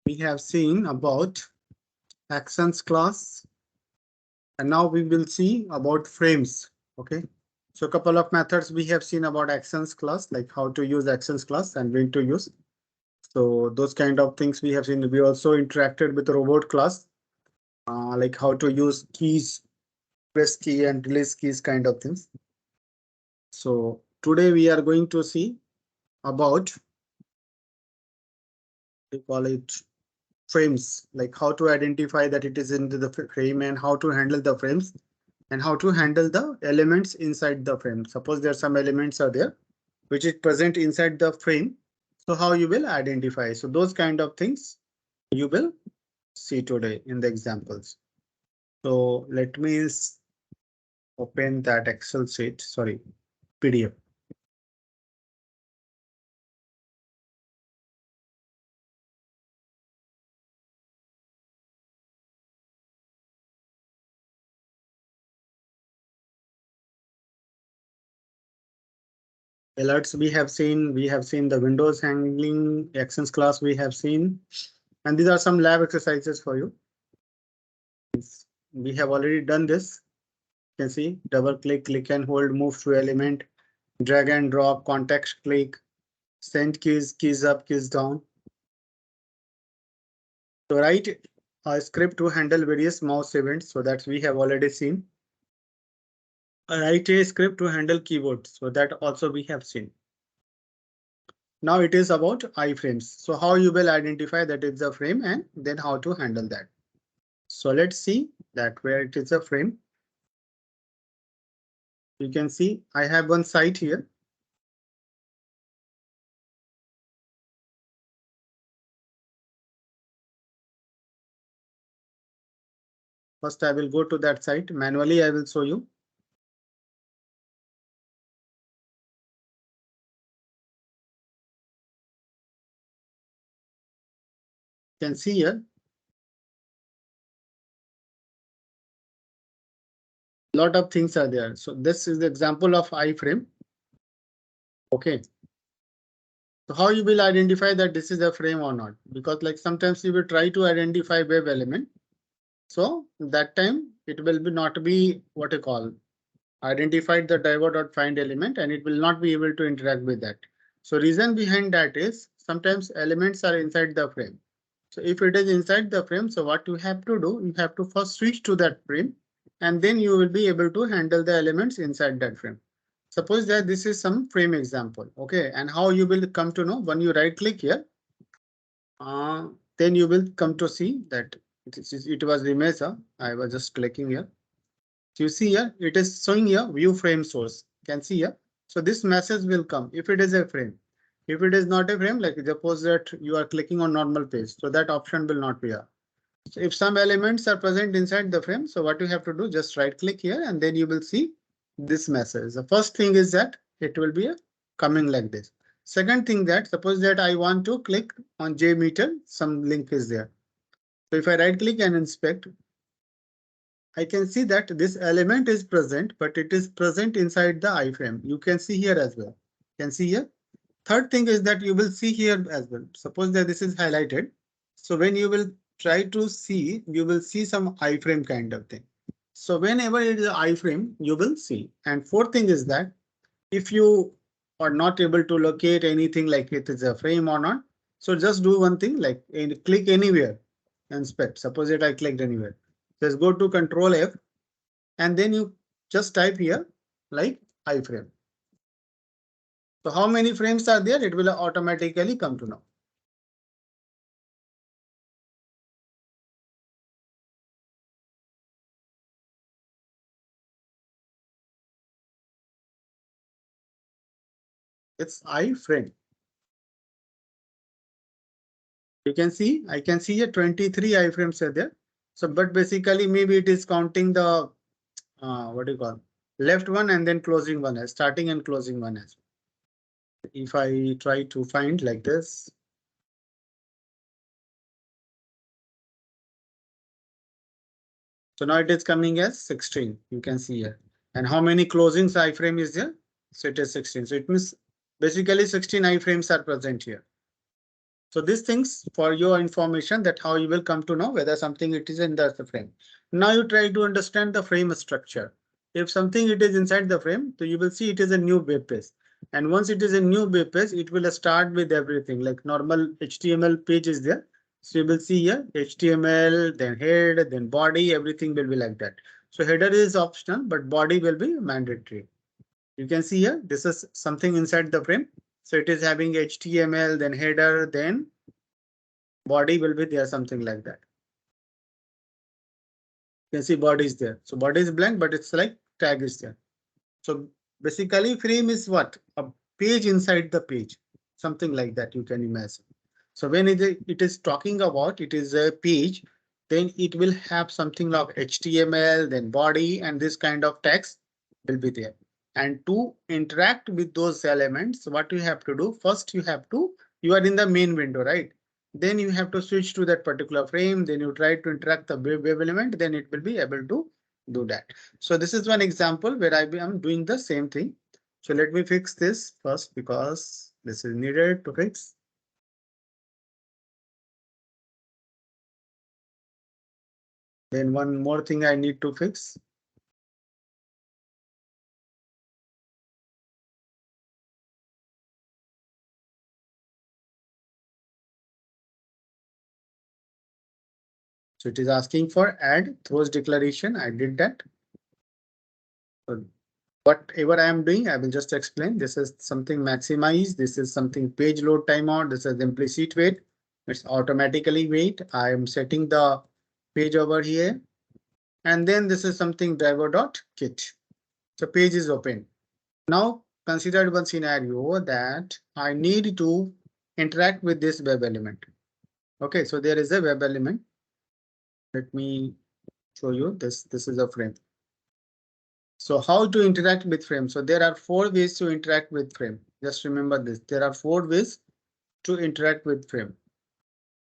we have seen about actions class, and now we will see about frames. Okay, so a couple of methods we have seen about actions class, like how to use actions class and when to use. So those kind of things we have seen. We also interacted with the robot class, like how to use keys, press key and release keys kind of things. So today we are going to see about, we call it frames, like how to identify that it is into the frame and how to handle the frames and how to handle the elements inside the frame. Suppose there are some elements are there which is present inside the frame. So how you will identify? So those kind of things you will see today in the examples. So let me open that Excel sheet, sorry, PDF. Alerts we have seen the Windows handling actions class we have seen, and these are some lab exercises for you. We have already done this. You can see double click, click and hold, move to element, drag and drop, context click, send keys, keys up, keys down. So write a script to handle various mouse events. So that we have already seen. Write a script to handle keyboard. So that also we have seen. Now it is about iframes. So how you will identify that it's a frame and then how to handle that. So let's see that where it is a frame. You can see I have one site here. First, I will go to that site manually. I will show you. You can see here. Lot of things are there. So this is the example of iframe. Okay. So how you will identify that this is a frame or not? Because like sometimes you will try to identify web element. So that time it will be not be what you call identified the diver.find element and it will not be able to interact with that. So reason behind that is sometimes elements are inside the frame. So if it is inside the frame, so what you have to do, you have to first switch to that frame and then you will be able to handle the elements inside that frame. Suppose that this is some frame example. Okay, and how you will come to know when you right click here, then you will come to see that it was image. I was just clicking here. So you see here, it is showing here view frame source. You can see here. So this message will come if it is a frame. If it is not a frame, like suppose that you are clicking on normal page, so that option will not be here. So if some elements are present inside the frame, so what you have to do, just right click here and then you will see this message. The first thing is that it will be coming like this. Second thing that suppose that I want to click on JMeter, some link is there. So if I right click and inspect, I can see that this element is present, but it is present inside the iframe. You can see here as well. You can see here. Third thing is that you will see here as well. Suppose that this is highlighted. So when you will try to see, you will see some iframe kind of thing. So whenever it is an iframe, you will see. And fourth thing is that if you are not able to locate anything like it is a frame or not, so just do one thing like click anywhere, inspect. Suppose that I clicked anywhere. Just go to Control F and then you just type here like iframe. So how many frames are there? It will automatically come to know. It's iframe. You can see, I can see here 23 iframes are there. So, but basically maybe it is counting the what do you call left one and then closing one as starting and closing one as. If I try to find like this. So now it is coming as 16. You can see here. And how many closings iframe is there? So it is 16. So it means basically 16 iframes are present here. So these things for your information that how you will come to know whether something it is in the frame. Now you try to understand the frame structure. If something it is inside the frame, so you will see it is a new web page. And once it is a new web page, it will start with everything like normal HTML page is there. So you will see here HTML, then head, then body, everything will be like that. So header is optional, but body will be mandatory. You can see here, this is something inside the frame. So it is having HTML, then header, then body will be there, something like that. You can see body is there. So body is blank, but it's like tag is there. So basically frame is what? A page inside the page, something like that you can imagine. So when it is talking about it is a page, then it will have something like HTML, then body, and this kind of text will be there. And to interact with those elements, what you have to do, first you are in the main window, right? Then you have to switch to that particular frame, then you try to interact the web element, then it will be able to do that. So this is one example where I am doing the same thing. So let me fix this first because this is needed to fix. Then one more thing I need to fix. So it is asking for add throws declaration. I did that. So whatever I am doing, I will just explain. This is something maximize. This is something page load timeout. This is implicit wait. It's automatically wait. I am setting the page over here. And then this is something driver.kit. So page is open. Now consider one scenario that I need to interact with this web element. Okay, so there is a web element. Let me show you this. This is a frame. So how to interact with frame? So there are 4 ways to interact with frame. Just remember this. There are 4 ways to interact with frame.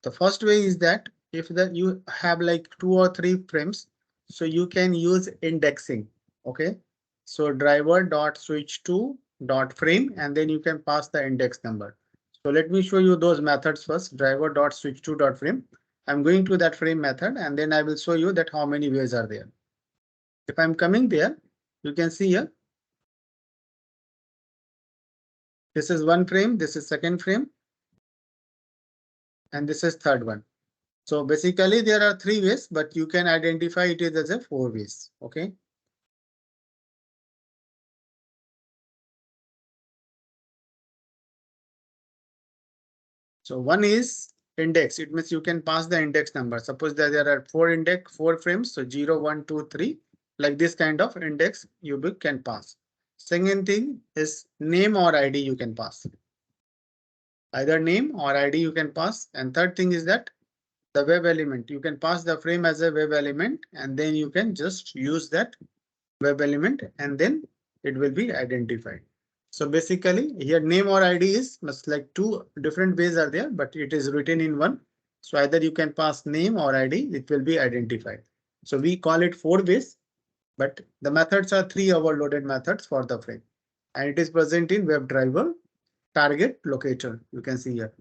The first way is that if you have like 2 or 3 frames, so you can use indexing. Okay. So driver dot switch to dot frame, and then you can pass the index number. So let me show you those methods first. Driver dot switch to dot frame. I'm going to that frame method, and then I will show you that how many ways are there. If I'm coming there, you can see here. This is one frame. This is second frame. And this is third one. So basically there are 3 ways, but you can identify it as a 4 ways. Okay. So one is index. It means you can pass the index number. Suppose that there are 4 frames. So 0, 1, 2, 3, like this kind of index you can pass. Second thing is name or ID you can pass. Either name or ID you can pass. And third thing is that the web element. You can pass the frame as a web element, and then you can just use that web element, and then it will be identified. So basically here name or ID is must like 2 different ways are there, but it is written in one. So either you can pass name or ID, it will be identified. So we call it 4 ways, but the methods are 3 overloaded methods for the frame. And it is present in WebDriver target locator. You can see here.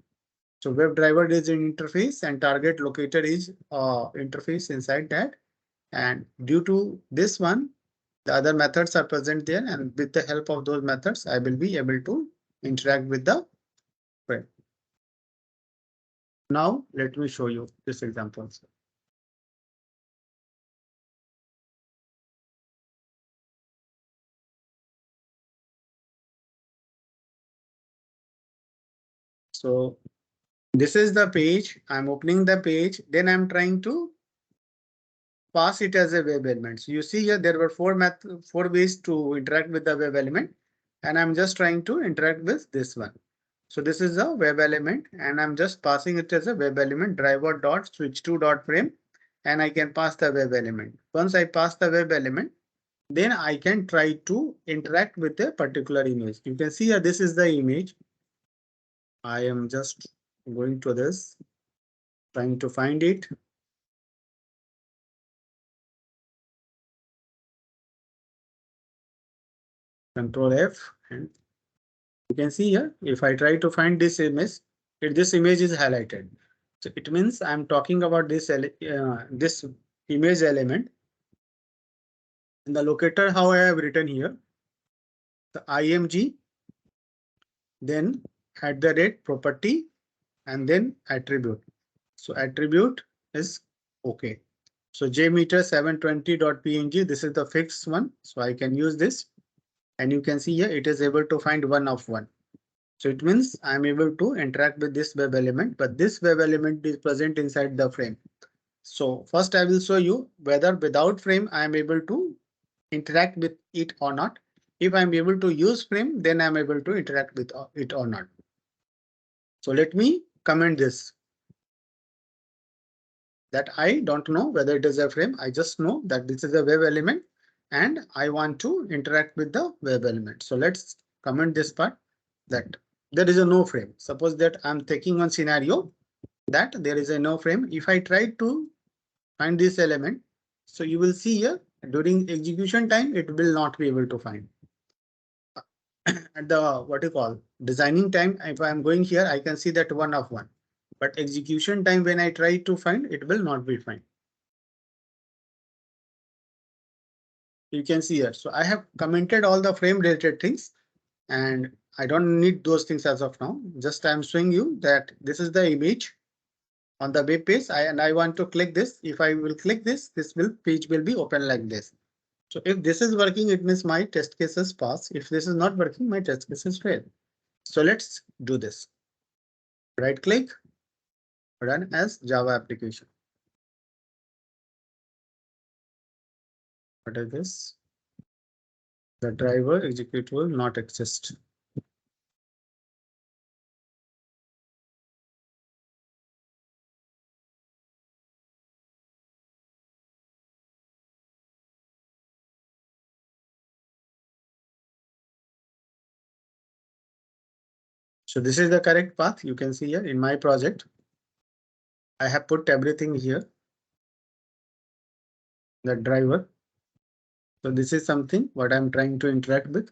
So WebDriver is an interface and target locator is interface inside that. And due to this one, the other methods are present there, and with the help of those methods, I will be able to interact with the frame. Now, let me show you this example. So this is the page. I'm opening the page. Then I'm trying to pass it as a web element. So you see here, there were 4 ways to interact with the web element. And I'm just trying to interact with this one. So this is a web element, and I'm just passing it as a web element driver dot switch to dot frame, and I can pass the web element. Once I pass the web element, then I can try to interact with a particular image. You can see here, this is the image. I am just going to this, trying to find it. Control F, and you can see here, if I try to find this image, this image is highlighted. So it means I'm talking about this image element. In the locator, how I have written here, the img, then @property, and then attribute. So attribute is okay. So jmeter720.png, this is the fixed one. So I can use this. And you can see here it is able to find 1 of 1. So it means I'm able to interact with this web element, but this web element is present inside the frame. So first I will show you whether without frame I am able to interact with it or not. If I'm able to use frame, then I'm able to interact with it or not. So let me comment this. That I don't know whether it is a frame. I just know that this is a web element and I want to interact with the web element. So let's comment this part that there is a no frame. Suppose that I'm taking one scenario that there is a no frame. If I try to find this element, so you will see here during execution time, it will not be able to find. At the what you call designing time, if I'm going here, I can see that 1 of 1. But execution time, when I try to find, it will not be found. You can see here. So I have commented all the frame related things and I don't need those things as of now. Just I'm showing you that this is the image on the web page and I want to click this. If I will click this, page will be open like this. So if this is working, it means my test cases pass. If this is not working, my test cases fail. So let's do this. Right click, run as Java application. What is this? The driver execute will not exist. So this is the correct path. You can see here in my project. I have put everything here. The driver. So this is something what I'm trying to interact with.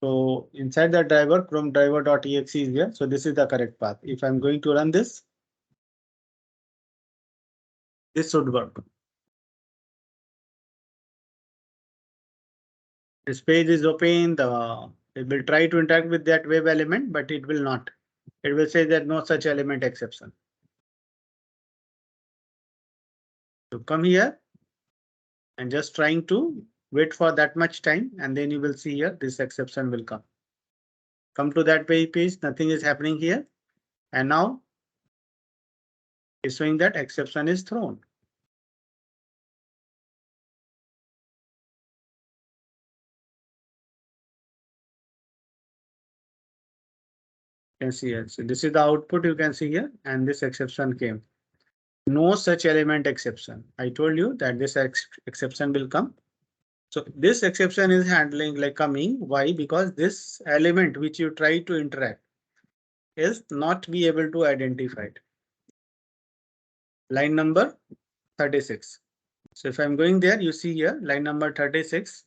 So inside the driver, Chrome driver.exe is here. So this is the correct path. If I'm going to run this should work. This page is open. It will try to interact with that web element, but it will not. It will say that no such element exception. So come here and just trying to wait for that much time, and then you will see here this exception will come. Come to that page, nothing is happening here. And now it's showing that exception is thrown. You can see here. So this is the output you can see here, and this exception came. No such element exception. I told you that this exception will come. So this exception is handling like coming. Why? Because this element which you try to interact is not be able to identify it. Line number 36. So if I'm going there, you see here line number 36.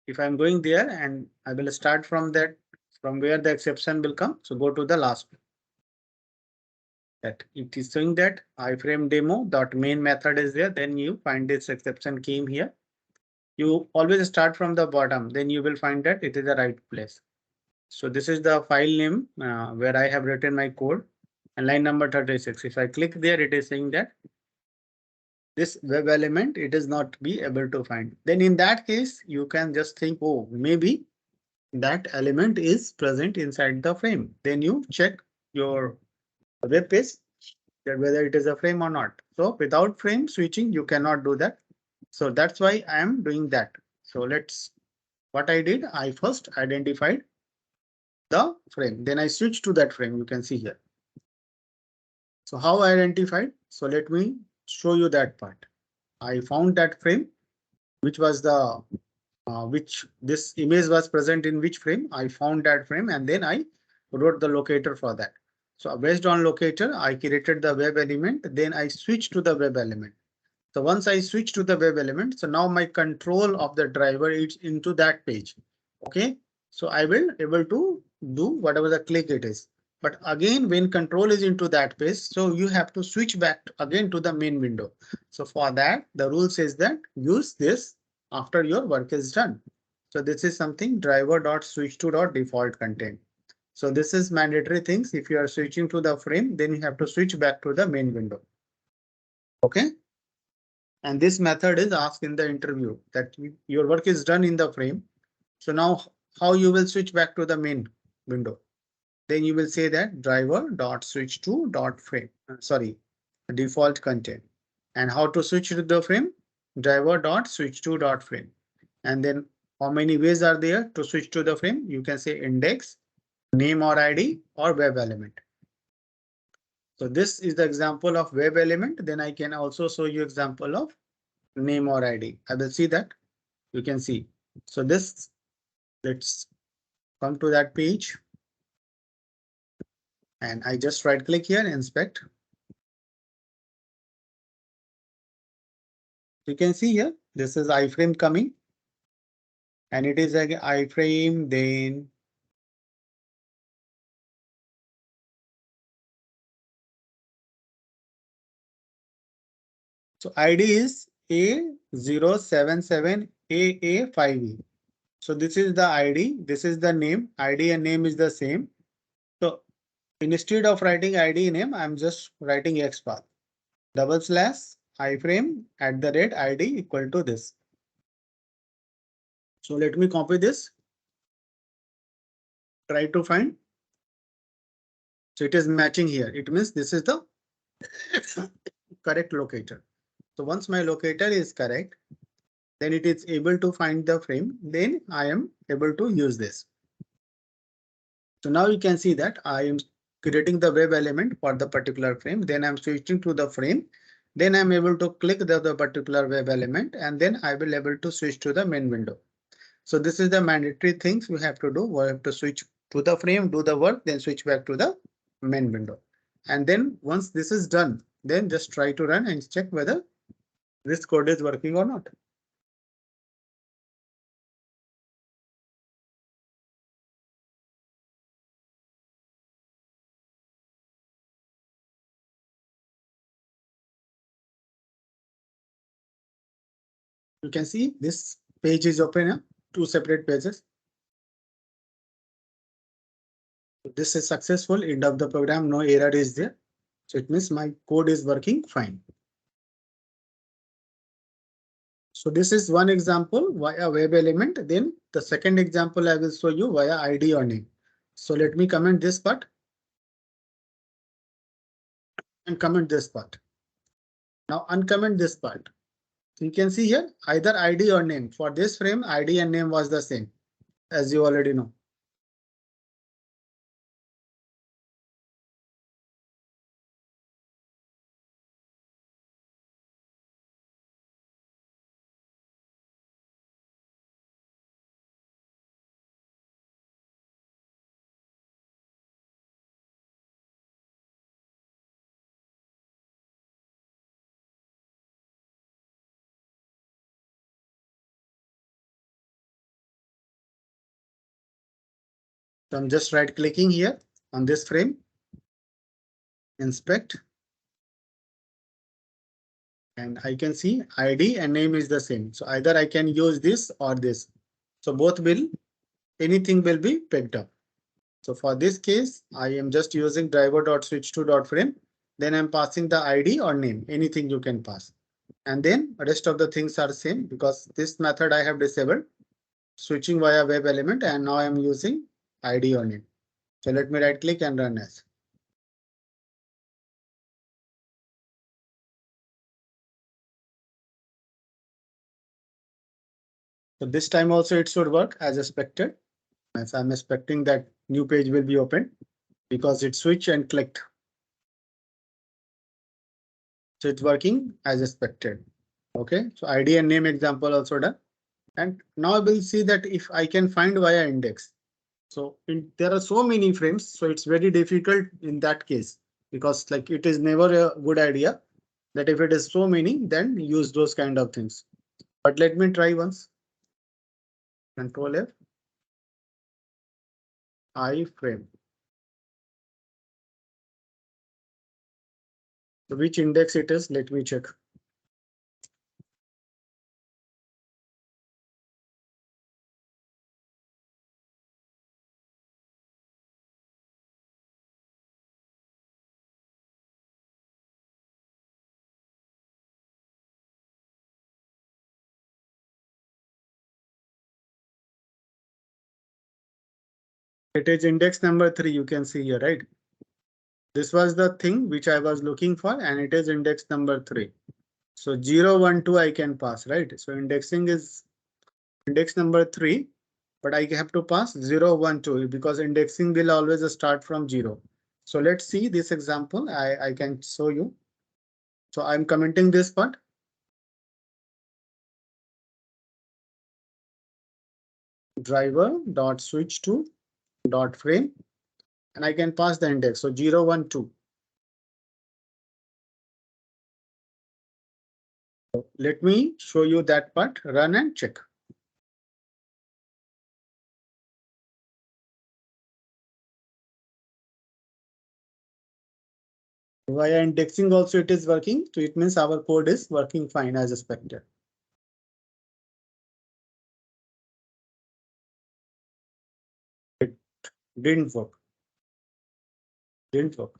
If I'm going there and I will start from that, from where the exception will come. So go to the last one. That it is showing that iframe demo.main method is there. Then you find this exception came here. You always start from the bottom. Then you will find that it is the right place. So this is the file name where I have written my code and line number 36. If I click there, it is saying that this web element, it is not be able to find. Then in that case, you can just think, oh, maybe that element is present inside the frame. Then you check your web page that whether it is a frame or not. So without frame switching, you cannot do that. So that's why I am doing that. So what I did, I first identified the frame. Then I switched to that frame. You can see here. So how I identified? So let me show you that part. I found that frame, which was the which this image was present in which frame. I found that frame and then I wrote the locator for that. So based on locator, I created the web element. Then I switched to the web element. So once I switch to the web element, so now my control of the driver is into that page. Okay. So I will able to do whatever the click it is. But again, when control is into that page, so you have to switch back again to the main window. So for that, the rule says that use this after your work is done. So this is something driver.switch2.default content. So this is mandatory things. If you are switching to the frame, then you have to switch back to the main window. Okay. And this method is asked in the interview that your work is done in the frame. So now how you will switch back to the main window? Then you will say that driver.switch2.frame. Sorry, default content. And how to switch to the frame? Driver.switch2.frame. And then how many ways are there to switch to the frame? You can say index, name or ID, or web element. So this is the example of web element. Then I can also show you example of name or ID. I will see that. You can see. So this, let's come to that page. And I just right click here, inspect. You can see here, this is iframe coming. And it is like iframe, then so ID is A077AA5E. So this is the ID, this is the name, ID and name is the same. So instead of writing ID name, I'm just writing XPath. Double slash iframe @ID equal to this. So let me copy this. Try to find. So it is matching here. It means this is the correct locator. So once my locator is correct, then it is able to find the frame. Then I am able to use this. So now you can see that I am creating the web element for the particular frame. Then I'm switching to the frame. Then I'm able to click the particular web element, and then I will able to switch to the main window. So this is the mandatory things we have to do. We have to switch to the frame, do the work, then switch back to the main window. And then once this is done, then just try to run and check whether this code is working or not. You can see this page is open, two separate pages. This is successful. End of the program, no error is there. So it means my code is working fine. So this is one example via web element. Then the second example I will show you via ID or name. So let me comment this part and comment this part. Now uncomment this part. So you can see here either ID or name. For this frame, ID and name was the same, as you already know. So I'm just right clicking here on this frame, inspect. And I can see ID and name is the same. So either I can use this or this. So both will, anything will be picked up. So for this case, I am just using driver.switch2.frame. Then I'm passing the ID or name, anything you can pass. And then rest of the things are same because this method I have disabled, switching via web element, and now I'm using ID or name. So let me right click and run as. So this time also it should work as expected. As I'm expecting that new page will be open because it switched and clicked. So it's working as expected. Okay, so ID and name example also done. And now we'll see that if I can find via index. So there are so many frames, so it's very difficult in that case because like it is never a good idea that if it is so many, then use those kind of things. But let me try once. Control F. Iframe. So which index it is? Let me check. It is index number 3. You can see here, right? This was the thing which I was looking for, and it is index number 3. So 0, 1, 2 I can pass, right? So indexing is index number 3, but I have to pass 0, 1, 2 because indexing will always start from 0. So let's see this example. I can show you. So I'm commenting this part. Driver dot switch to dot frame, and I can pass the index. So 0, 1, 2. Let me show you that part. Run and check. Via indexing also it is working. So it means our code is working fine as expected. It didn't work. Didn't work.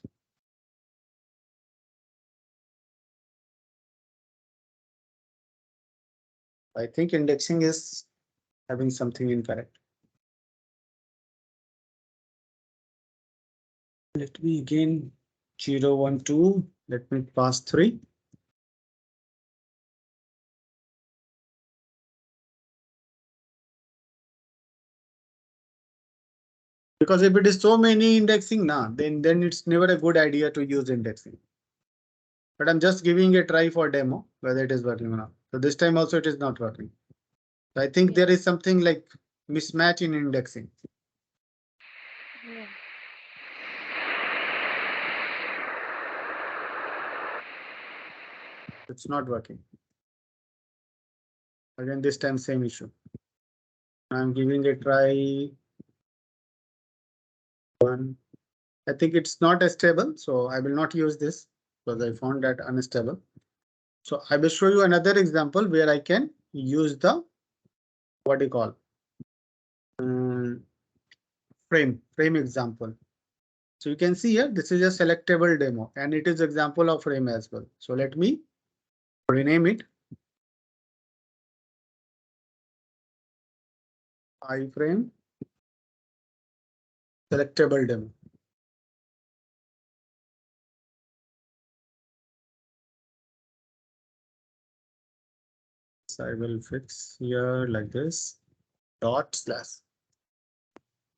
I think indexing is having something incorrect. Let me again 0, 1, 2. Let me pass 3. Because if it is so many indexing now, then it's never a good idea to use indexing. But I'm just giving a try for demo whether it is working or not. So this time also it is not working. So I think there is something like mismatch in indexing. Yeah. It's not working. Again, this time same issue. I'm giving a try. 1. I think it's not stable, so I will not use this because I found that unstable. So I will show you another example where I can use the what do you call frame example. So you can see here, this is a selectable demo and it is example of frame as well. So let me rename it iframe selectable demo. So I will fix here like this dot slash.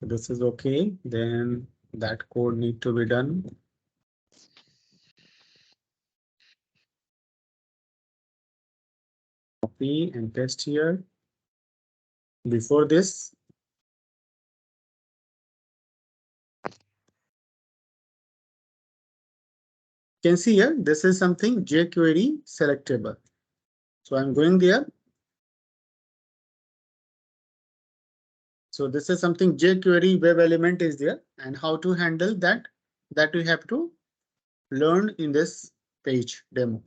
This is okay. Then that code need to be done. Copy and paste here. Before this, you can see here, this is something jQuery selectable. So I'm going there. So this is something jQuery web element is there, and how to handle that we have to learn in this page demo.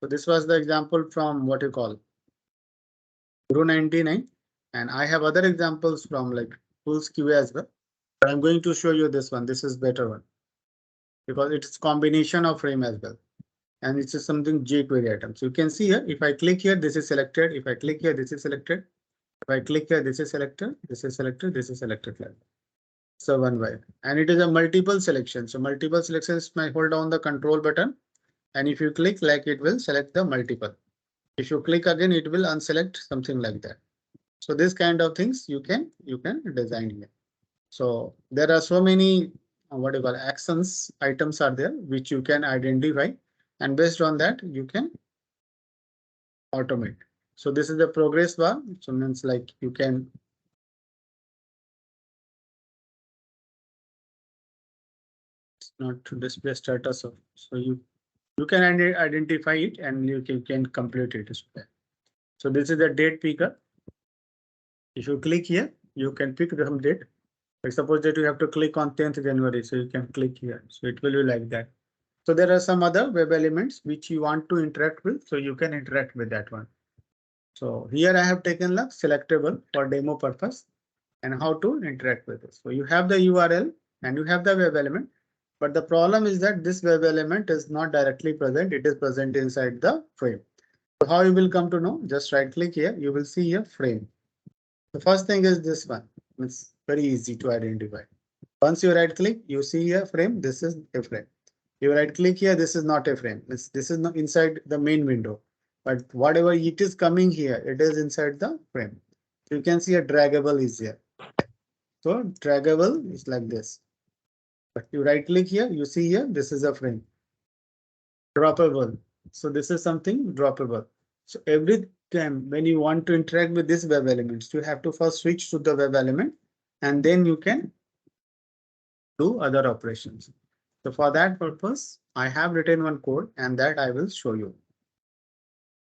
So this was the example from what you call Guru 99, and I have other examples from like Tools QA as well. But I'm going to show you this one. This is better one because it's combination of frame as well. And it's just something jQuery item. So you can see here, if I click here, this is selected. If I click here, this is selected. If I click here, this is selected. This is selected. This is selected. So one by, and it is a multiple selection. So multiple selections may hold down the control button. And if you click like it will select the multiple. If you click again, it will unselect something like that. So this kind of things you can design here. So there are so many what you call actions items are there which you can identify, and based on that you can automate. So this is the progress bar. So means like you can not to display status of, so you can identify it and you can complete it. So this is the date picker. If you click here, you can pick the date. Like suppose that you have to click on 10th January, so you can click here. So it will be like that. So there are some other web elements which you want to interact with, so you can interact with that one. So here I have taken the selectable for demo purpose and how to interact with this. So you have the URL and you have the web element, but the problem is that this web element is not directly present. It is present inside the frame. So how you will come to know? Just right click here. You will see a frame. The first thing is this one. It's very easy to identify. Once you right click, you see a frame. This is a frame. You right click here. This is not a frame. This is not inside the main window. But whatever it is coming here, it is inside the frame. You can see a draggable is here. So draggable is like this. But you right click here, you see here, this is a frame. Droppable. So this is something droppable. So every time when you want to interact with this web elements, you have to first switch to the web element and then you can do other operations. So for that purpose, I have written one code and that I will show you.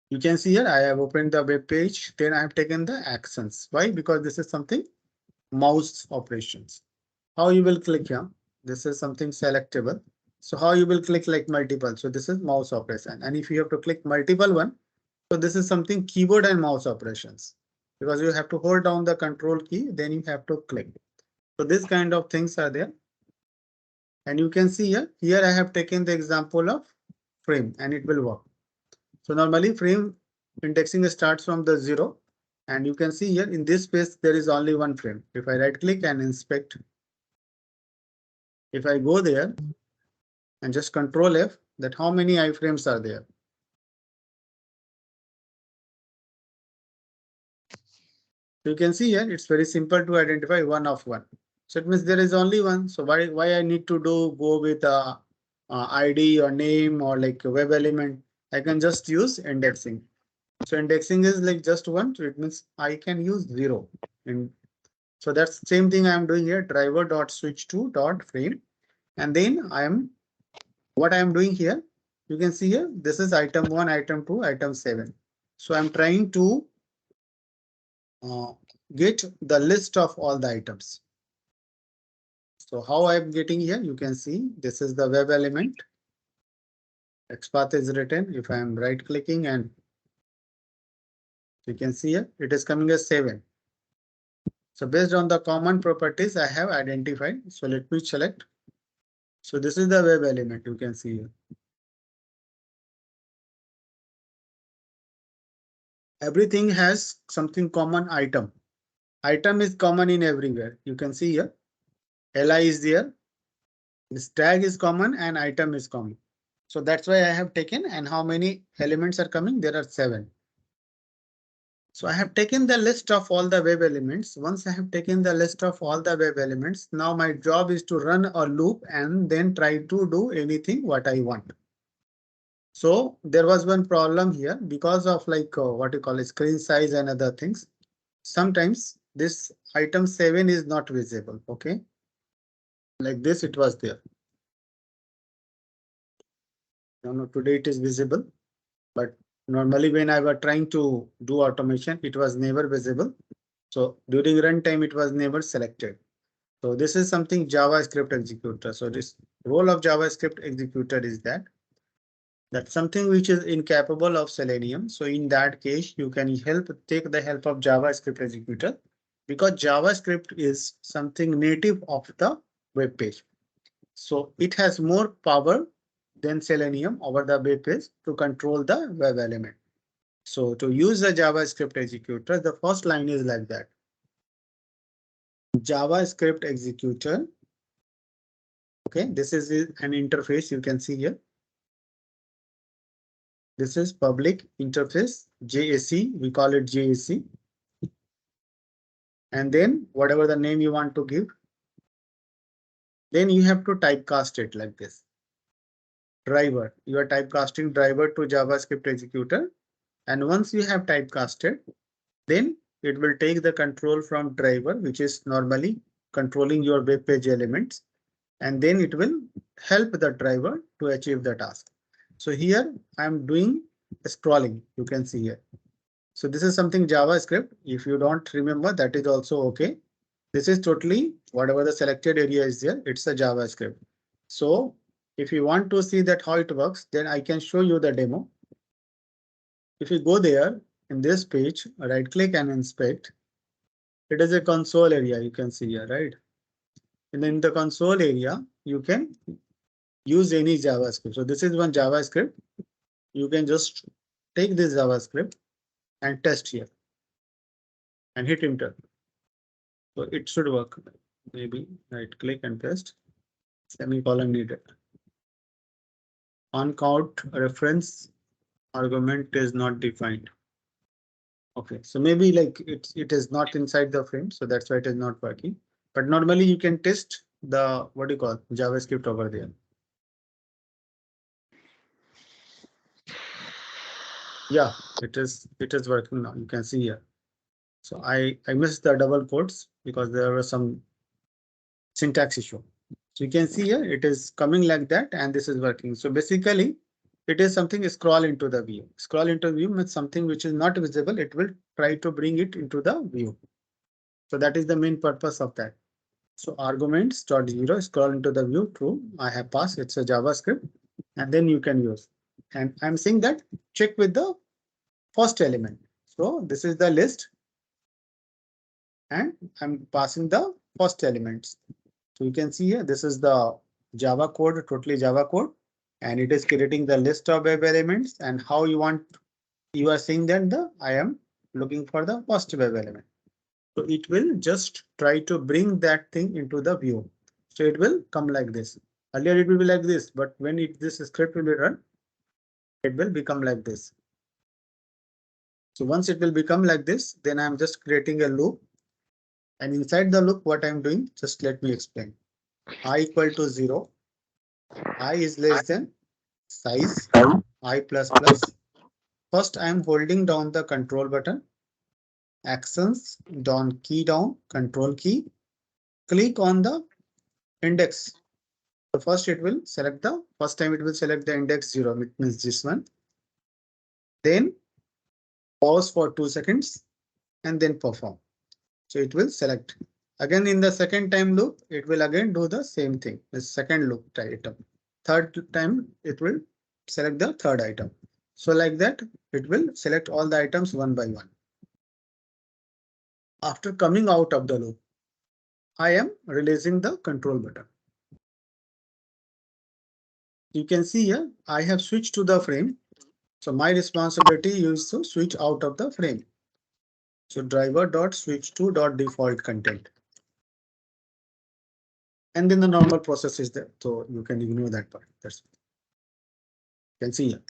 You can see here, I have opened the web page, then I have taken the actions. Why? Because this is something mouse operations. How you will click here? This is something selectable. So how you will click like multiple? So this is mouse operation. And if you have to click multiple one, so this is something keyboard and mouse operations. Because you have to hold down the control key, then you have to click. So this kind of things are there. And you can see here I have taken the example of frame and it will work. So normally frame indexing starts from the 0. And you can see here in this space, there is only one frame. If I right click and inspect, if I go there and just control F, that how many iframes are there. You can see here, it's very simple to identify one of one. So it means there is only one. So why I need to go with ID or name or like a web element? I can just use indexing. So indexing is like just one. So it means I can use 0. And so that's the same thing I am doing here. Driver dot switch to dot frame. And then what I am doing here, you can see here, this is item 1, item 2, item 7. So I'm trying to get the list of all the items. So how I'm getting here, you can see this is the web element. XPath is written. If I am right clicking and you can see here, it is coming as 7. So based on the common properties I have identified. So let me select. So this is the web element you can see here. Everything has something common item. Item is common in everywhere. You can see here. Li is there. This tag is common and item is common. So that's why I have taken, and how many elements are coming? There are 7. So I have taken the list of all the web elements. Once I have taken the list of all the web elements, now my job is to run a loop and then try to do anything what I want. So there was one problem here because of like what you call a screen size and other things. Sometimes this item 7 is not visible. Okay. Like this, it was there. No, today it is visible, but normally when I was trying to do automation, it was never visible. So during runtime, it was never selected. So this is something JavaScript executor. So this role of JavaScript executor is that's something which is incapable of Selenium. So in that case, you can take the help of JavaScript executor because JavaScript is something native of the web page. So it has more power than Selenium over the web page to control the web element. So to use the JavaScript executor, the first line is like that. JavaScript executor. Okay, this is an interface you can see here. This is public interface JAC. We call it JAC. And then whatever the name you want to give, then you have to typecast it like this. Driver. You are typecasting driver to JavaScript executor. And once you have typecasted, then it will take the control from driver, which is normally controlling your web page elements. And then it will help the driver to achieve the task. So here I'm doing scrolling. You can see here. So this is something JavaScript. If you don't remember, that is also okay. This is totally whatever the selected area is there, it's a JavaScript. So if you want to see that how it works, then I can show you the demo. If you go there in this page, right click and inspect. It is a console area, you can see here, right? And in the console area, you can use any JavaScript. So this is one JavaScript. You can just take this JavaScript and test here and hit enter. So it should work. Maybe right click and paste. Semicolon needed. On count reference argument is not defined. Okay, so maybe like it is not inside the frame, so that's why it is not working. But normally you can test the what do you call JavaScript over there. Yeah, it is working now. You can see here. So I missed the double quotes because there was some syntax issue. So you can see here it is coming like that and this is working. So basically it is something scroll into the view. Scroll into view means something which is not visible. It will try to bring it into the view. So that is the main purpose of that. So arguments dot zero scroll into the view true. I have passed. It's a JavaScript and then you can use. And I'm saying that check with the first element. So this is the list and I'm passing the first elements. So you can see here, this is the Java code, totally Java code, and it is creating the list of web elements and how you are saying that I am looking for the first web element. So it will just try to bring that thing into the view. So it will come like this. Earlier it will be like this, but when this script will be run, it will become like this. So once it will become like this, then I'm just creating a loop. And inside the loop, what I'm doing, just let me explain. I equal to 0. I is less than size I plus plus. First, I am holding down the control button. Actions down key down control key. Click on the index. So first it will select the first time it will select the index 0. It means this one. Then pause for 2 seconds and then perform. So it will select. Again in the second time loop, it will again do the same thing. The second loop item. Third time it will select the third item. So like that, it will select all the items one by one. After coming out of the loop, I am releasing the control button. You can see here, I have switched to the frame. So my responsibility is to switch out of the frame. So driver.switch2.default content. And then the normal process is there. So you can ignore that part. That's you can see here.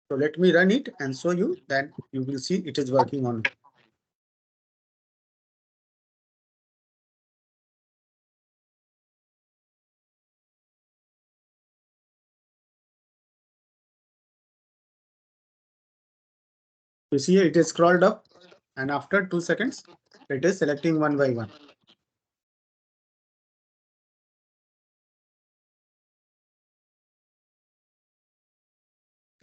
So let me run it and show you that you will see it is working on. You see it is scrolled up and after 2 seconds, it is selecting one by one.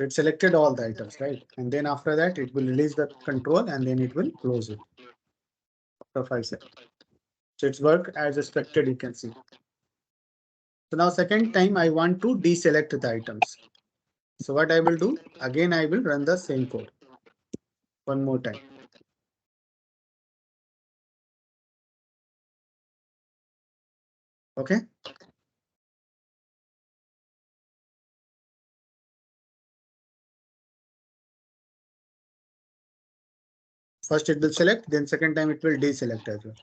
It selected all the items, right? And then after that, it will release the control and then it will close it after 5 seconds. So it's work as expected, you can see. So now second time I want to deselect the items. So what I will do, again I will run the same code one more time. Okay. First it will select, then second time it will deselect as well.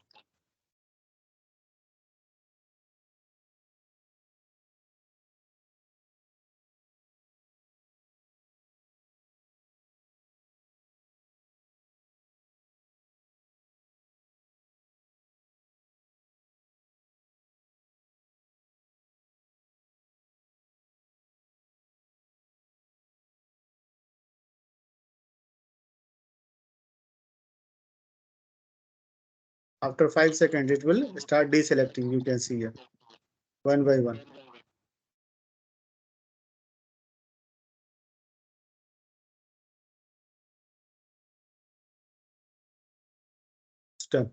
After 5 seconds, it will start deselecting. You can see here one by one. It's done.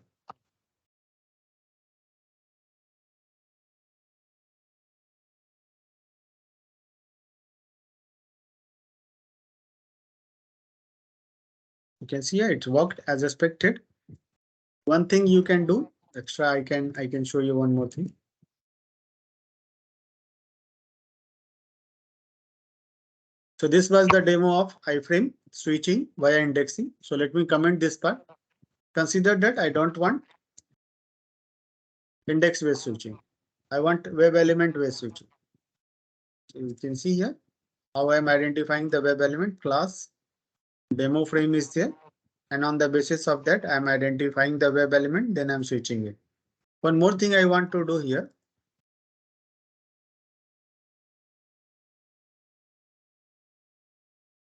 You can see here it worked as expected. One thing you can do extra, I can show you one more thing. So this was the demo of iframe switching via indexing. So let me comment this part. Consider that I don't want index based switching. I want web element based switching. So you can see here how I am identifying the web element class. Demo frame is there. And on the basis of that, I am identifying the web element, then I'm switching it. One more thing I want to do here.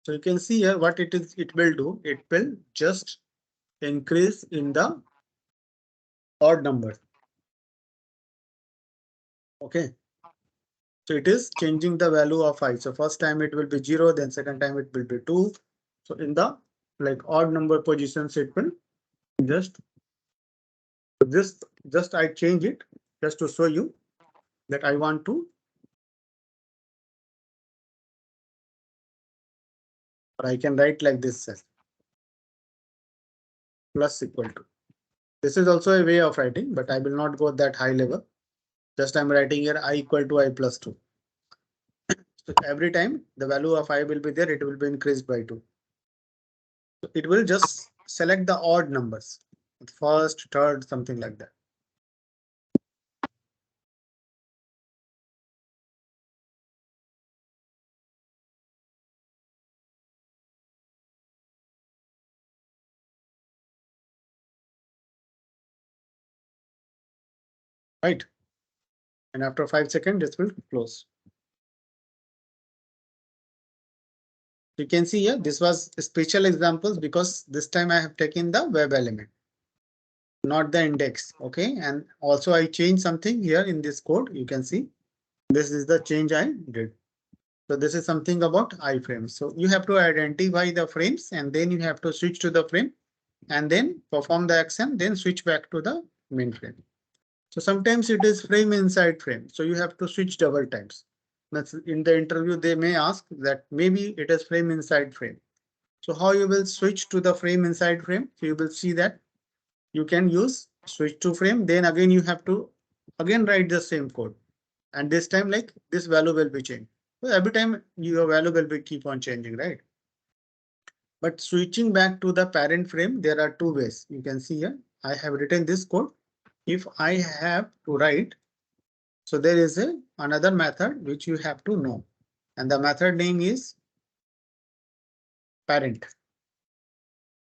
So you can see here what it will do. It will just increase in the odd number. Okay. So it is changing the value of I. So first time it will be 0, then second time it will be 2. So in the like odd number positions, it will just I change it just to show you that I want to. Or I can write like this as plus equal to. This is also a way of writing, but I will not go that high level. Just I'm writing here I equal to I plus 2. So every time the value of I will be there, it will be increased by 2. So it will just select the odd numbers, first, third, something like that. Right. And after 5 seconds, this will close. You can see here, this was special examples because this time I have taken the web element, not the index. Okay. And also I changed something here in this code. You can see this is the change I did. So this is something about iframe. So you have to identify the frames and then you have to switch to the frame and then perform the action, then switch back to the main frame. So sometimes it is frame inside frame. So you have to switch double times. That's in the interview, they may ask that maybe it is frame inside frame. So how you will switch to the frame inside frame? So you will see that you can use switch to frame. Then again, you have to again write the same code. And this time like this value will be changed. So every time your value will be keep on changing, right? But switching back to the parent frame, there are two ways. You can see here, I have written this code. If I have to write, so there is another method which you have to know. And the method name is parent.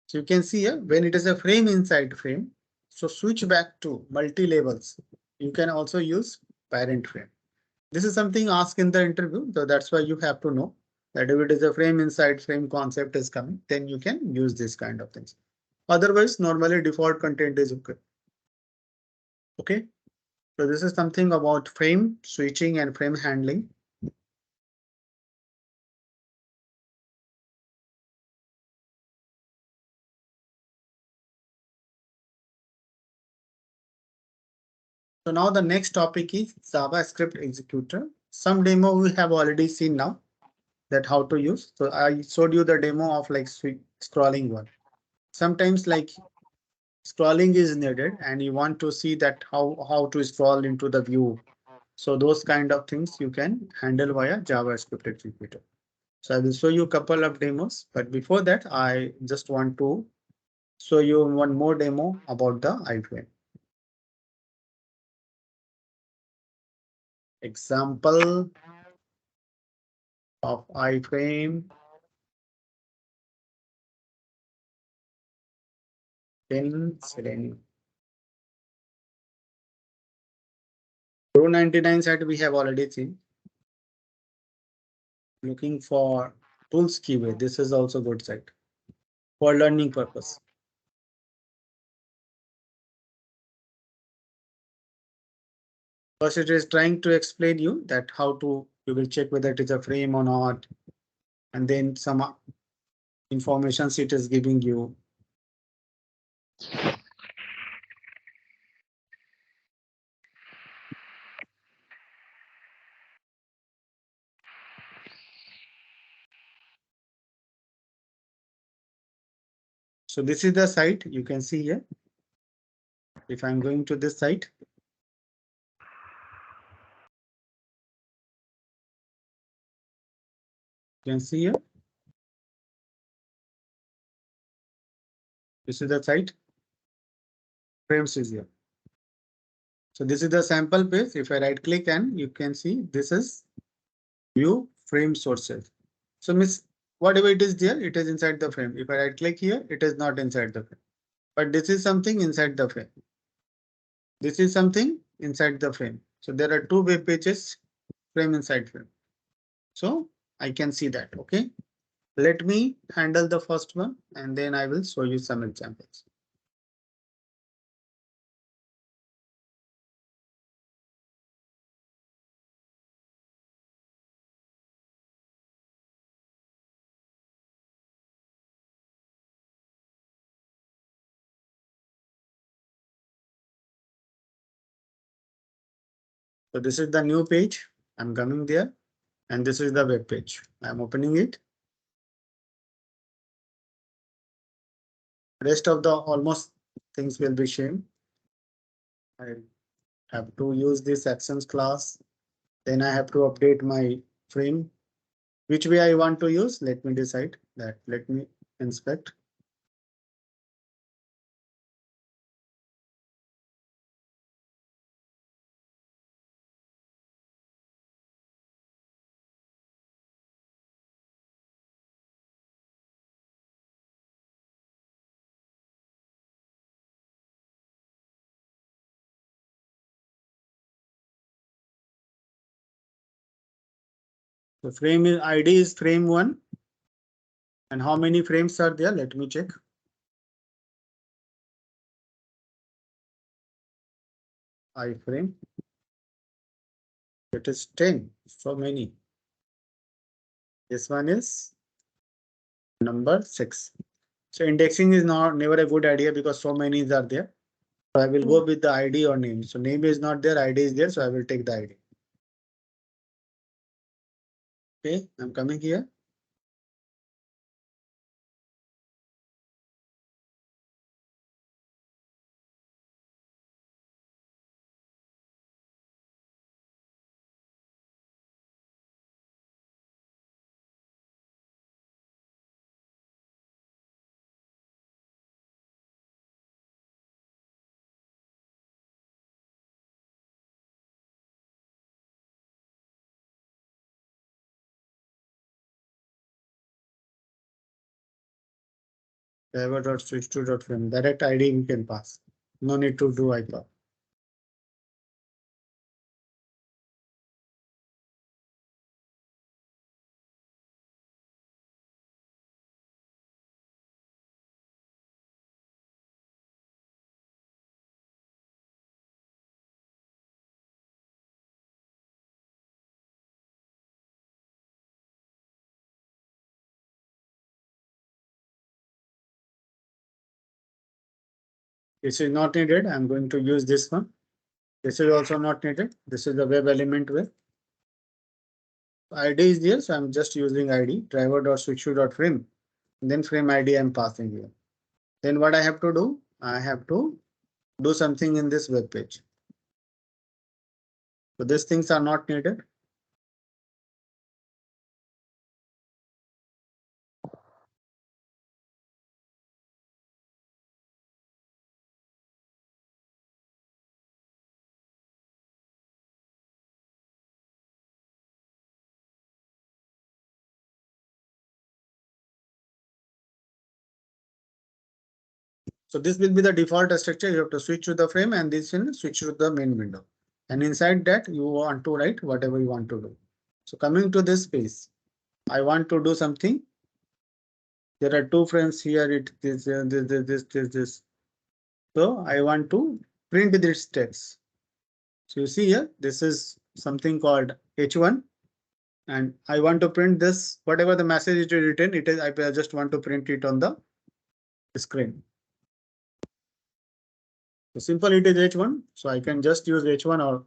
So you can see here when it is a frame inside frame. So switch back to multi-levels. You can also use parent frame. This is something asked in the interview. So that's why you have to know that if it is a frame inside frame concept is coming, then you can use this kind of things. Otherwise, normally default content is okay. Okay. So this is something about frame switching and frame handling. So now the next topic is JavaScript Executor. Some demo we have already seen now that how to use. So I showed you the demo of like scrolling one. Sometimes like scrolling is needed and you want to see that how to scroll into the view. So those kind of things you can handle via JavaScript Executor. So I will show you a couple of demos, but before that, I just want to show you one more demo about the iframe. Example of iframe in Selenium. Pro 99 site we have already seen. Looking for tools keyway. This is also good site for learning purpose. First, it is trying to explain you that how to you will check whether it is a frame or not, and then some information it is giving you. So this is the site you can see here. If I'm going to this site, you can see here. This is the site. Frames is here. So this is the sample page. If I right click and you can see this is view frame sources. So miss whatever it is there, it is inside the frame. If I right click here, it is not inside the frame. But this is something inside the frame. This is something inside the frame. So there are two web pages, frame inside frame. So I can see that. Okay. Let me handle the first one and then I will show you some examples. So this is the new page. I'm coming there and this is the web page. I'm opening it. Rest of the almost things will be same. I have to use this actions class. Then I have to update my frame. Which way I want to use? Let me decide that. Let me inspect. The frame is ID is frame 1. And how many frames are there? Let me check. Iframe. It is 10. So many. This one is number 6. So indexing is not never a good idea because so many are there. So I will go with the ID or name. So name is not there, ID is there. So I will take the ID. Okay, I'm coming here. Driver.switch2.frame. Direct ID we can pass. No need to do IPA. This is not needed. I'm going to use this one. This is also not needed. This is the web element web. ID is there, so I'm just using ID driver.switch2.frame. Then frame ID I'm passing here. Then what I have to do? I have to do something in this web page. So these things are not needed. So this will be the default structure. You have to switch to the frame and this will switch to the main window. And inside that you want to write whatever you want to do. So coming to this space, I want to do something. There are two frames here. It this. So I want to print this text. So you see here, this is something called H1. And I want to print this, whatever the message it is written, it is, I just want to print it on the screen. So simple, it is H1. So I can just use H1 or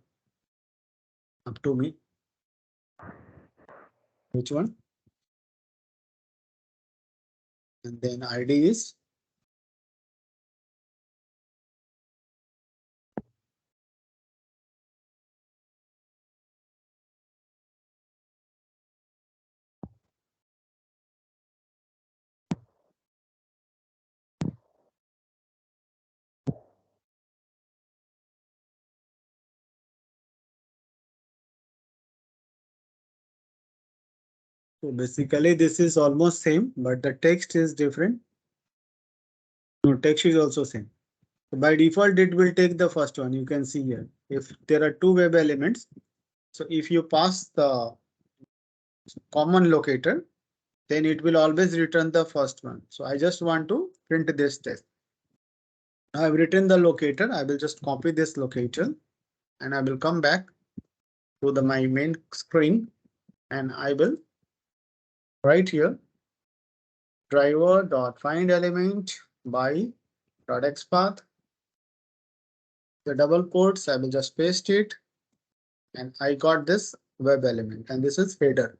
up to me. H1. And then ID is So basically this is almost same, but the text is different. No, text is also same. So by default, it will take the first one. You can see here. If there are two web elements, so if you pass the common locator, then it will always return the first one. So I just want to print this text. Now I've written the locator. I will just copy this locator and I will come back to my main screen and I will write here driver dot find element by dot xpath. The double quotes, I will just paste it and I got this web element and this is header.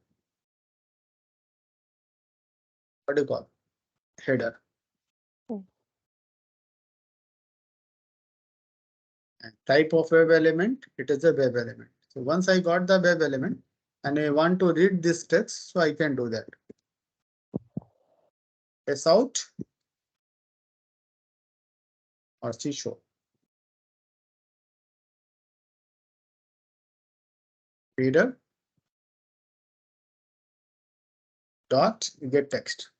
What do you call header? Hmm. And type of web element, it is a web element. So once I got the web element and I want to read this text, so I can do that. S out or C show. Reader dot get text.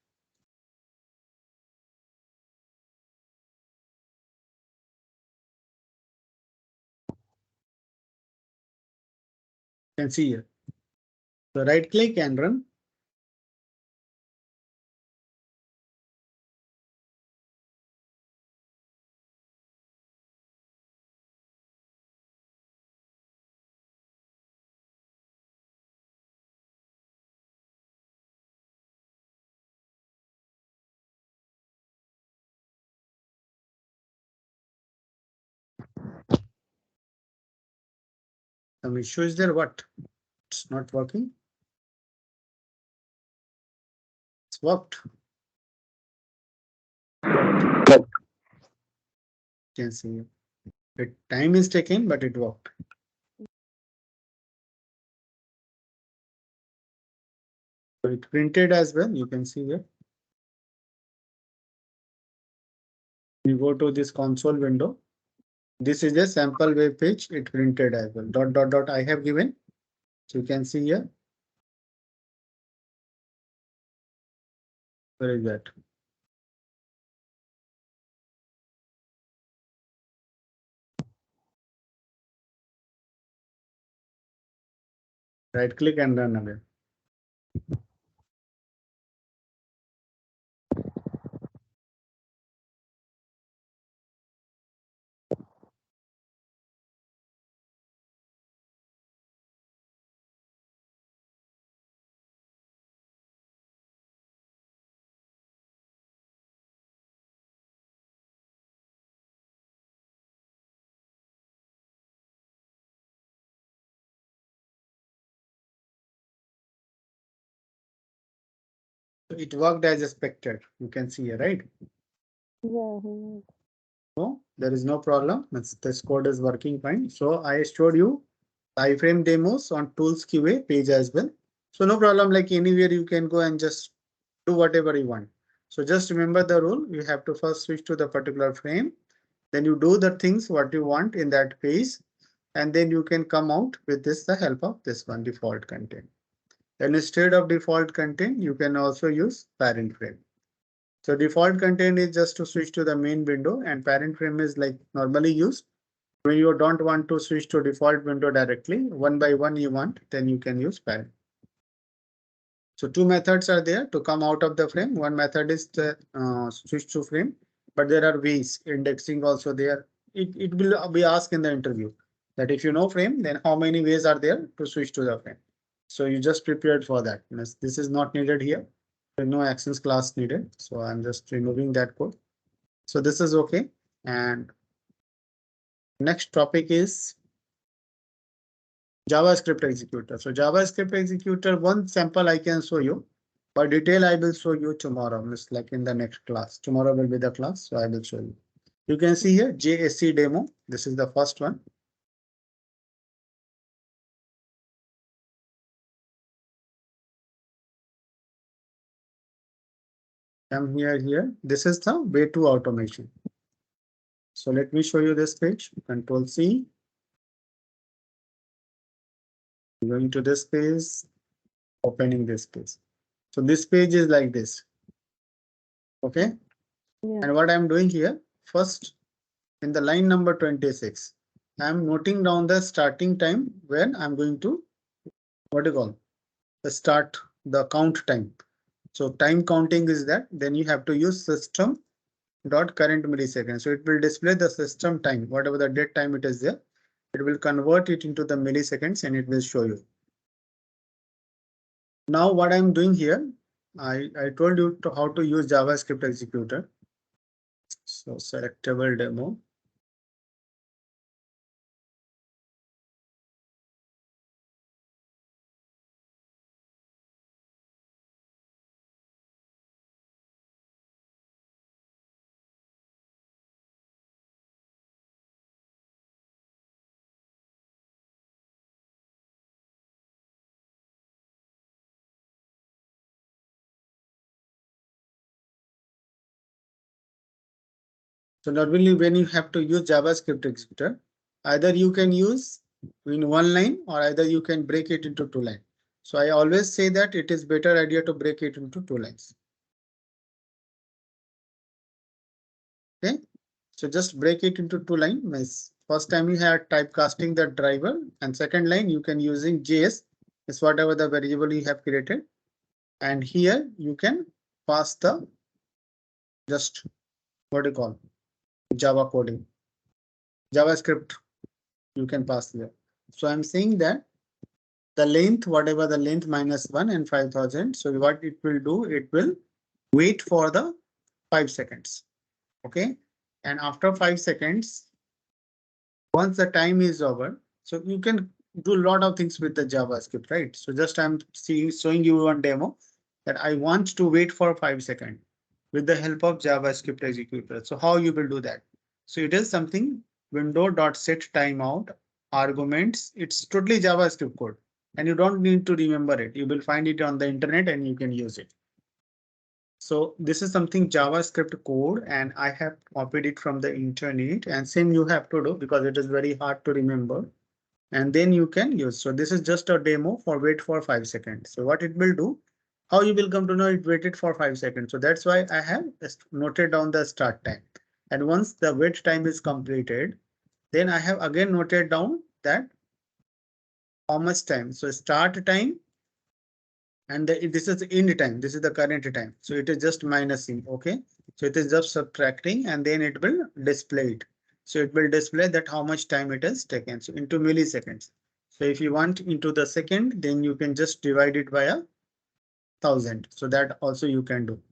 You can see here. So right click and run. Some issue is there. What? It's not working. It's worked. You can see it. Time is taken, but it worked. So it printed as well. You can see here. You go to this console window. This is a sample web page. It printed as well. Dot dot dot I have given. So you can see here. Where is that? Right click and run again. So it worked as expected. You can see here, right? Yeah. Hmm. So there is no problem. This code is working fine. So I showed you iframe demos on tools QA page as well. So no problem, like anywhere you can go and just do whatever you want. So just remember the rule. You have to first switch to the particular frame. Then you do the things what you want in that page. And then you can come out with this the help of this one default content. And instead of default content, you can also use parent frame. So default content is just to switch to the main window and parent frame is like normally used. When you don't want to switch to default window directly, one by one you want, then you can use parent. So two methods are there to come out of the frame. One method is the switch to frame, but there are ways indexing also there. It will be asked in the interview that if you know frame, then how many ways are there to switch to the frame. So you just prepared for that. This is not needed here. There's no actions class needed. So I'm just removing that code. So this is okay. And next topic is JavaScript executor. So JavaScript executor, one sample I can show you. But detail I will show you tomorrow. It's like in the next class. Tomorrow will be the class, so I will show you. You can see here JSC demo. This is the first one. Come here. This is the way to automation. So let me show you this page. Control C. Going to this page, opening this page. So this page is like this. Okay. Yeah. And what I'm doing here, first in the line number 26, I'm noting down the starting time when I'm going to, what do you call, the start, the count time. So time counting is that, then you have to use system dot current millisecond. So it will display the system time, whatever the date time it is there. It will convert it into the milliseconds and it will show you. Now what I'm doing here, I told you how to use JavaScript executor. So selectable demo. So normally when you have to use JavaScript executor, either you can use in one line or either you can break it into two lines. So I always say that it is better idea to break it into two lines. Okay. So just break it into two lines. First time you have typecasting the driver and second line you can using JS is whatever the variable you have created. And here you can pass the just what do you call Java coding, JavaScript you can pass here. So I'm saying that the length, whatever the length -1 and 5000. So what it will do, it will wait for the 5 seconds. Okay. And after 5 seconds, once the time is over, so you can do a lot of things with the JavaScript, right? So just I'm showing you one demo that I want to wait for 5 seconds with the help of JavaScript executor. So how you will do that? So it is something window.set timeout arguments. It's totally JavaScript code and you don't need to remember it. You will find it on the internet and you can use it. So this is something JavaScript code and I have copied it from the internet and same you have to do because it is very hard to remember and then you can use. So this is just a demo for wait for 5 seconds. So what it will do, how you will come to know it waited for 5 seconds. So that's why I have noted down the start time. And once the wait time is completed, then I have again noted down that how much time. So start time and this is end time. This is the current time. So it is just minusing. Okay. So it is just subtracting and then it will display it. So it will display that how much time it has taken. So into milliseconds. So if you want into the second, then you can just divide it by 1000. So that also you can do.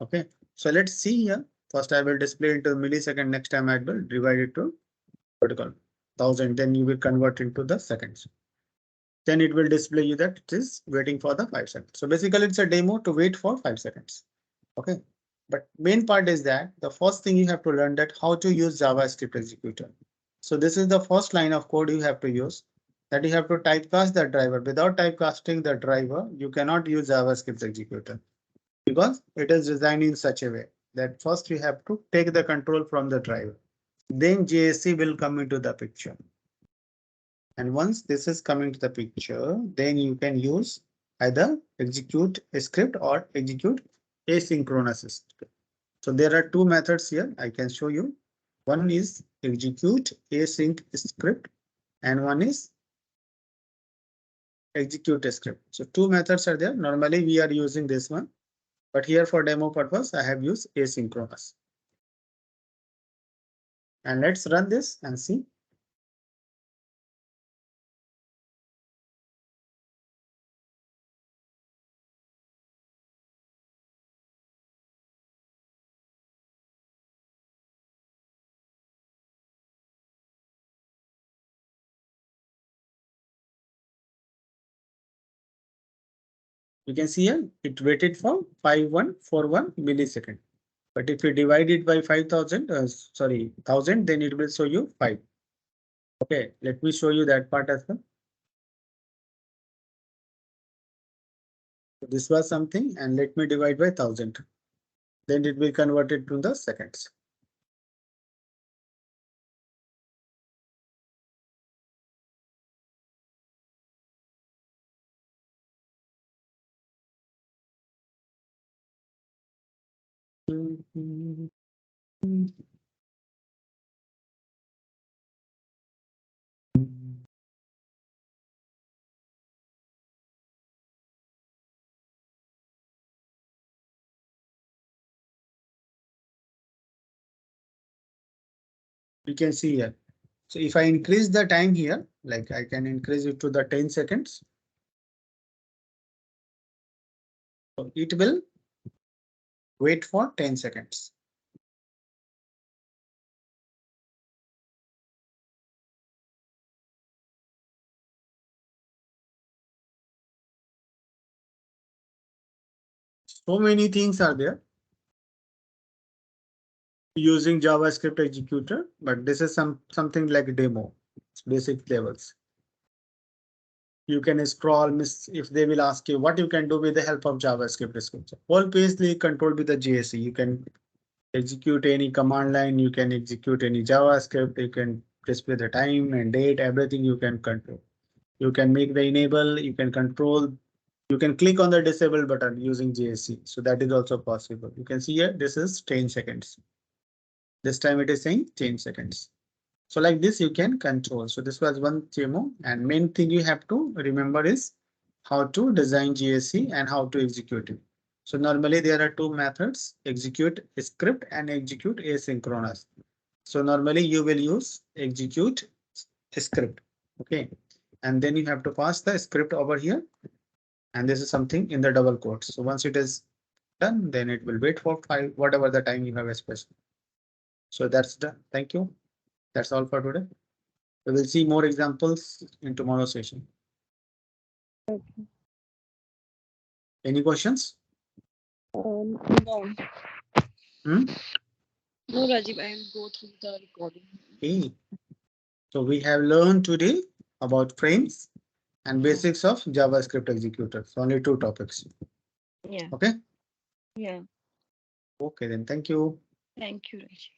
Okay. So let's see here. First I will display into millisecond. Next time I will divide it to vertical 1000. Then you will convert into the seconds. Then it will display you that it is waiting for the 5 seconds. So basically it's a demo to wait for 5 seconds. Okay. But main part is that the first thing you have to learn that how to use JavaScript executor. So this is the first line of code you have to use, that you have to typecast the driver. Without typecasting the driver, you cannot use JavaScript executor because it is designed in such a way that first you have to take the control from the driver. Then JSC will come into the picture. And once this is coming to the picture, then you can use either execute a script or execute asynchronous script. So there are two methods here I can show you. One is execute async script and one is execute a script. So two methods are there. Normally we are using this one, but here for demo purpose, I have used asynchronous. And let's run this and see. You can see here it waited for 5141 millisecond. But if you divide it by 5000, sorry, 1000, then it will show you 5. Okay, let me show you that part as well. So this was something and let me divide by 1000. Then it will convert it to the seconds. You can see here. So if I increase the time here, like I can increase it to the 10 seconds. So it will wait for 10 seconds. So many things are there using JavaScript executor, but this is something like demo, it's basic levels. You can scroll, if they will ask you what you can do with the help of JavaScript description. Whole page is controlled with the JSE. You can execute any command line, you can execute any JavaScript, you can display the time and date, everything you can control. You can make the enable, you can control, you can click on the disable button using JSE. So that is also possible. You can see here, this is 10 seconds. This time it is saying 10 seconds. So like this you can control. So this was one demo, and main thing you have to remember is how to design JSE and how to execute it. So normally there are two methods, execute script and execute asynchronous. So normally you will use execute script. Okay. And then you have to pass the script over here. And this is something in the double quotes. So once it is done, then it will wait for whatever the time you have specified. So that's done. Thank you. That's all for today. We will see more examples in tomorrow's session. Okay. Any questions? No. Hmm? No, Rajiv, I will go through the recording. Okay. So we have learned today about frames and basics of JavaScript executor. So only two topics. Yeah. Okay. Yeah. Okay, then thank you. Thank you, Rajiv.